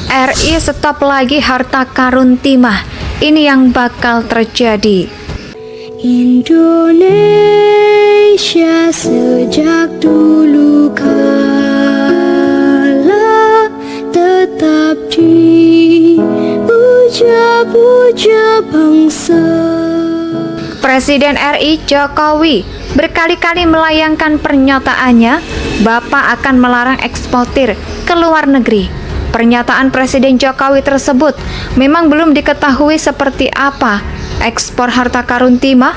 RI stop lagi harta karun timah. Ini yang bakal terjadi. Indonesia sejak dulu kala tetap dipuja-puja bangsa. Presiden RI Jokowi berkali-kali melayangkan pernyataannya, Bapak akan melarang eksportir ke luar negeri. Pernyataan Presiden Jokowi tersebut memang belum diketahui seperti apa ekspor harta karun timah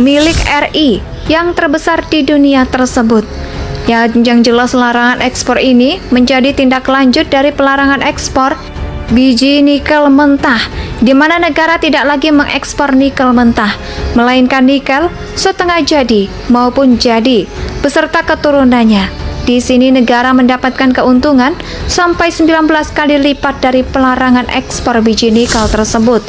milik RI yang terbesar di dunia tersebut. Yang jelas larangan ekspor ini menjadi tindak lanjut dari pelarangan ekspor biji nikel mentah, di mana negara tidak lagi mengekspor nikel mentah, melainkan nikel setengah jadi maupun jadi beserta keturunannya. Di sini negara mendapatkan keuntungan sampai 19 kali lipat dari pelarangan ekspor biji nikel tersebut.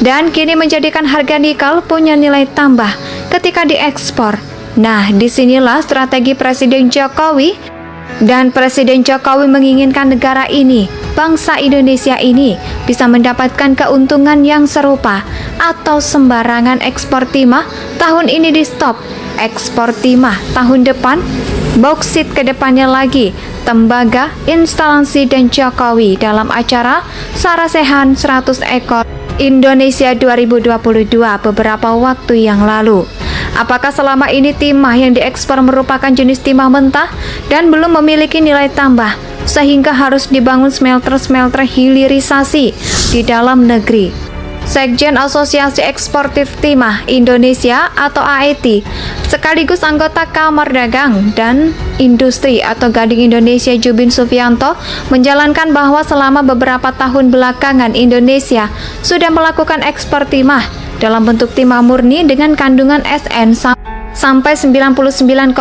Dan kini menjadikan harga nikel punya nilai tambah ketika diekspor. Nah, disinilah strategi Presiden Jokowi. Dan Presiden Jokowi menginginkan negara ini, bangsa Indonesia ini, bisa mendapatkan keuntungan yang serupa atau sembarangan ekspor timah tahun ini di stop. Ekspor timah tahun depan, bauksit ke depannya lagi, tembaga, instalasi dan Jokowi dalam acara Sarasehan 100 ekor Indonesia 2022 beberapa waktu yang lalu. Apakah selama ini timah yang diekspor merupakan jenis timah mentah dan belum memiliki nilai tambah sehingga harus dibangun smelter-smelter hilirisasi di dalam negeri? Sekjen Asosiasi Eksportir Timah Indonesia atau AET sekaligus anggota Kamar Dagang dan Industri atau Gading Indonesia Jubin Sufianto menjalankan bahwa selama beberapa tahun belakangan Indonesia sudah melakukan ekspor timah dalam bentuk timah murni dengan kandungan SN sampai 99,99.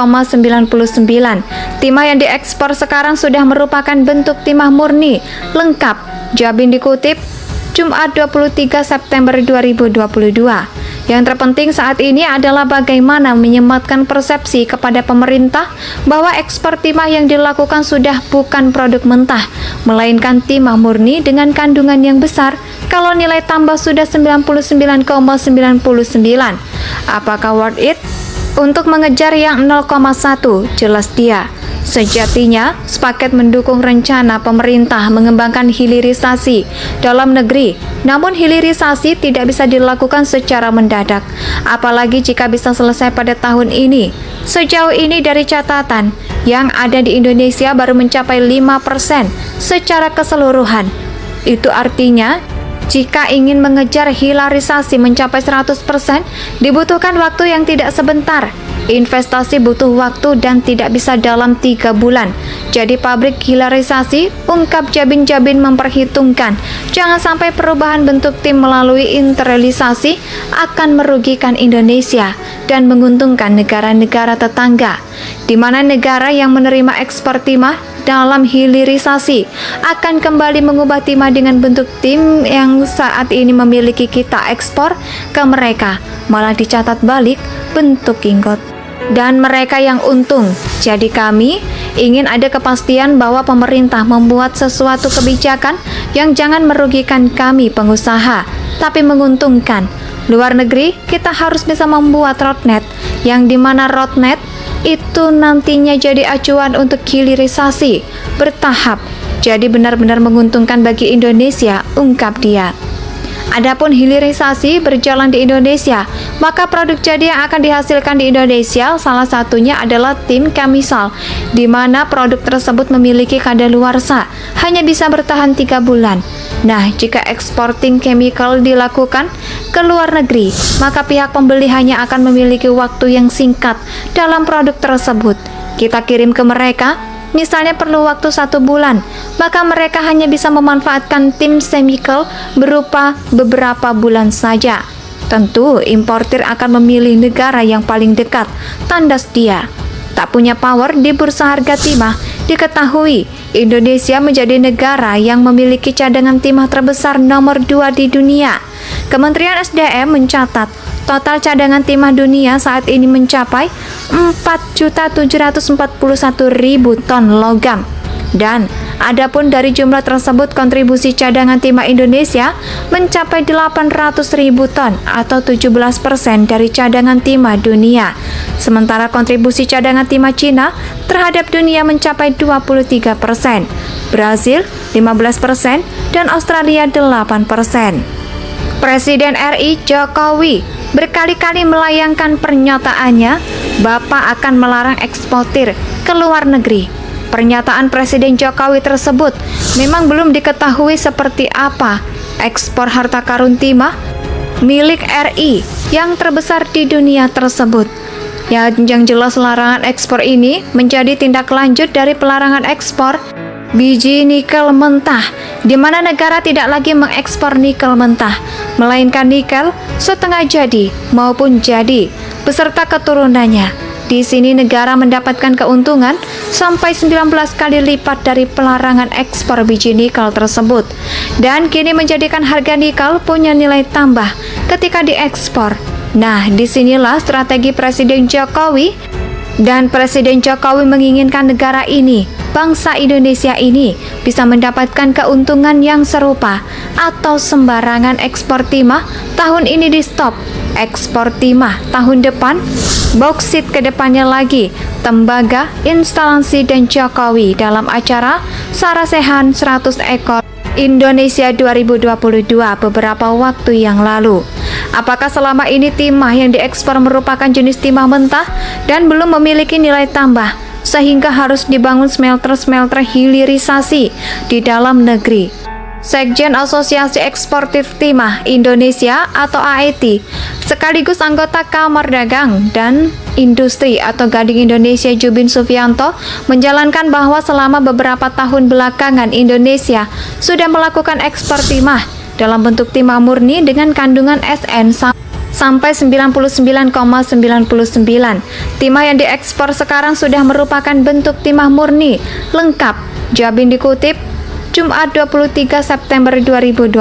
Timah yang diekspor sekarang sudah merupakan bentuk timah murni lengkap. Jabin dikutip Jumat 23 September 2022. Yang terpenting saat ini adalah bagaimana menyematkan persepsi kepada pemerintah bahwa ekspor timah yang dilakukan sudah bukan produk mentah, melainkan timah murni dengan kandungan yang besar kalau nilai tambah sudah 99,99. Apakah worth it? Untuk mengejar yang 0,1, jelas dia. Sejatinya, sepaket mendukung rencana pemerintah mengembangkan hilirisasi dalam negeri. Namun hilirisasi tidak bisa dilakukan secara mendadak, apalagi jika bisa selesai pada tahun ini. Sejauh ini dari catatan, yang ada di Indonesia baru mencapai 5% secara keseluruhan. Itu artinya, jika ingin mengejar hilirisasi mencapai 100%, dibutuhkan waktu yang tidak sebentar. Investasi butuh waktu dan tidak bisa dalam 3 bulan. Jadi pabrik hilirisasi, ungkap Jabin memperhitungkan, jangan sampai perubahan bentuk tim melalui internalisasi akan merugikan Indonesia dan menguntungkan negara-negara tetangga, di mana negara yang menerima ekspor timah dalam hilirisasi akan kembali mengubah timah dengan bentuk tim yang saat ini memiliki kita ekspor ke mereka, malah dicatat balik bentuk ingot. Dan mereka yang untung. Jadi kami ingin ada kepastian bahwa pemerintah membuat sesuatu kebijakan yang jangan merugikan kami pengusaha, tapi menguntungkan. Luar negeri, kita harus bisa membuat roadmap, yang dimana roadmap itu nantinya jadi acuan untuk hilirisasi bertahap, jadi benar-benar menguntungkan bagi Indonesia, ungkap dia. Adapun hilirisasi berjalan di Indonesia, maka produk jadi yang akan dihasilkan di Indonesia salah satunya adalah tim Camisal, di mana produk tersebut memiliki kadaluarsa, hanya bisa bertahan 3 bulan. Nah, jika eksporting chemical dilakukan ke luar negeri, maka pihak pembeli hanya akan memiliki waktu yang singkat dalam produk tersebut. Kita kirim ke mereka, misalnya perlu waktu 1 bulan, maka mereka hanya bisa memanfaatkan tim chemical berupa beberapa bulan saja. Tentu, importir akan memilih negara yang paling dekat, tandas dia. Tak punya power di bursa harga timah, diketahui Indonesia menjadi negara yang memiliki cadangan timah terbesar nomor 2 di dunia. Kementerian SDM mencatat total cadangan timah dunia saat ini mencapai 4.741.000 ton logam. Dan adapun dari jumlah tersebut, kontribusi cadangan timah Indonesia mencapai 800.000 ton atau 17% dari cadangan timah dunia. Sementara kontribusi cadangan timah Cina terhadap dunia mencapai 23%, Brazil 15%, dan Australia 8%. Presiden RI Jokowi berkali-kali melayangkan pernyataannya, Bapak akan melarang eksportir ke luar negeri. Pernyataan Presiden Jokowi tersebut memang belum diketahui seperti apa ekspor harta karun timah milik RI yang terbesar di dunia tersebut. Yang jelas larangan ekspor ini menjadi tindak lanjut dari pelarangan ekspor biji nikel mentah, di mana negara tidak lagi mengekspor nikel mentah, melainkan nikel setengah jadi maupun jadi beserta keturunannya. Di sini negara mendapatkan keuntungan sampai 19 kali lipat dari pelarangan ekspor biji nikel tersebut, dan kini menjadikan harga nikel punya nilai tambah ketika diekspor. Nah, disinilah strategi Presiden Jokowi, dan Presiden Jokowi menginginkan negara ini, bangsa Indonesia ini, bisa mendapatkan keuntungan yang serupa, atau sembarangan ekspor timah tahun ini di stop, ekspor timah tahun depan, boksit ke depannya lagi, tembaga, instalasi, dan Jokowi dalam acara Sarasehan 100 ekor Indonesia 2022 beberapa waktu yang lalu. Apakah selama ini timah yang diekspor merupakan jenis timah mentah dan belum memiliki nilai tambah, sehingga harus dibangun smelter-smelter hilirisasi di dalam negeri? Sekjen Asosiasi Eksportir Timah Indonesia atau AET, sekaligus anggota Kamar Dagang dan Industri atau Gading Indonesia Jubin Sufianto menjalankan bahwa selama beberapa tahun belakangan Indonesia sudah melakukan ekspor timah dalam bentuk timah murni dengan kandungan SN sampai 99,99. Timah yang diekspor sekarang sudah merupakan bentuk timah murni lengkap. Jabin dikutip Jumat 23 September 2022.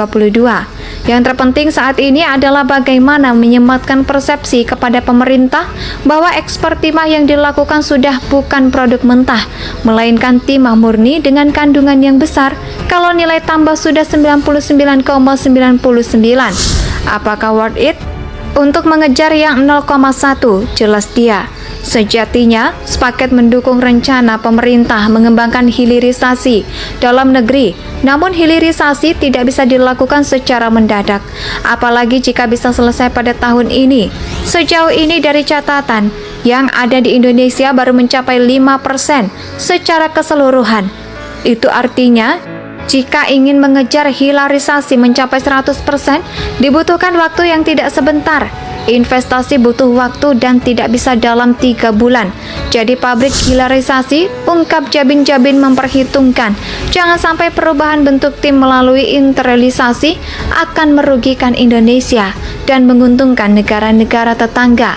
Yang terpenting saat ini adalah bagaimana menyematkan persepsi kepada pemerintah bahwa ekspor timah yang dilakukan sudah bukan produk mentah, melainkan timah murni dengan kandungan yang besar. Kalau nilai tambah sudah 99,99, apakah worth it? Untuk mengejar yang 0,1, jelas dia. Sejatinya, sepaket mendukung rencana pemerintah mengembangkan hilirisasi dalam negeri. Namun hilirisasi tidak bisa dilakukan secara mendadak, apalagi jika bisa selesai pada tahun ini. Sejauh ini dari catatan, yang ada di Indonesia baru mencapai 5% secara keseluruhan. Itu artinya, jika ingin mengejar hilirisasi mencapai 100%, dibutuhkan waktu yang tidak sebentar. Investasi butuh waktu dan tidak bisa dalam 3 bulan. Jadi pabrik hilirisasi, ungkap Jabin memperhitungkan, jangan sampai perubahan bentuk tim melalui internalisasi akan merugikan Indonesia dan menguntungkan negara-negara tetangga,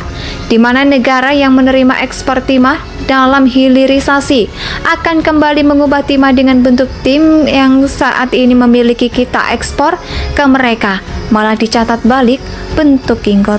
di mana negara yang menerima ekspor timah dalam hilirisasi akan kembali mengubah timah dengan bentuk tim yang saat ini memiliki kita ekspor ke mereka, malah dicatat balik bentuk inggot,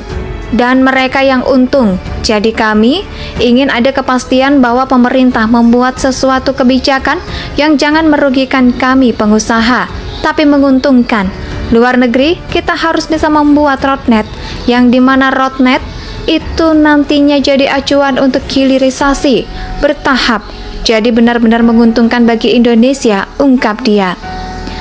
dan mereka yang untung. Jadi kami ingin ada kepastian bahwa pemerintah membuat sesuatu kebijakan yang jangan merugikan kami pengusaha, tapi menguntungkan. Luar negeri, kita harus bisa membuat roadmap, yang dimana roadmap itu nantinya jadi acuan untuk hilirisasi bertahap, jadi benar-benar menguntungkan bagi Indonesia, ungkap dia.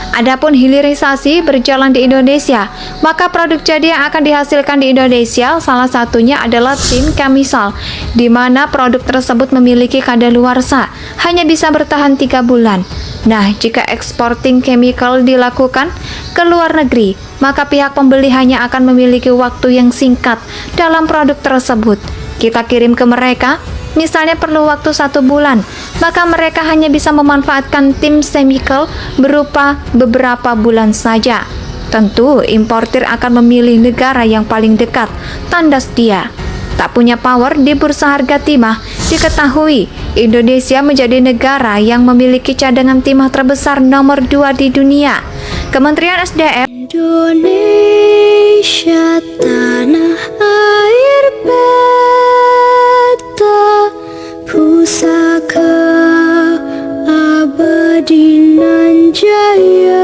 Adapun hilirisasi berjalan di Indonesia, maka produk jadi yang akan dihasilkan di Indonesia salah satunya adalah tim Camisal, di mana produk tersebut memiliki kadaluarsa, hanya bisa bertahan 3 bulan. Nah, jika exporting chemical dilakukan ke luar negeri, maka pihak pembeli hanya akan memiliki waktu yang singkat dalam produk tersebut. Kita kirim ke mereka, misalnya perlu waktu 1 bulan, maka mereka hanya bisa memanfaatkan tim chemical berupa beberapa bulan saja. Tentu, importir akan memilih negara yang paling dekat, tandas dia. Tak punya power di bursa harga timah, diketahui Indonesia menjadi negara yang memiliki cadangan timah terbesar nomor 2 di dunia. Kementerian SDM Indonesia tanah air beta pusaka abadi. saya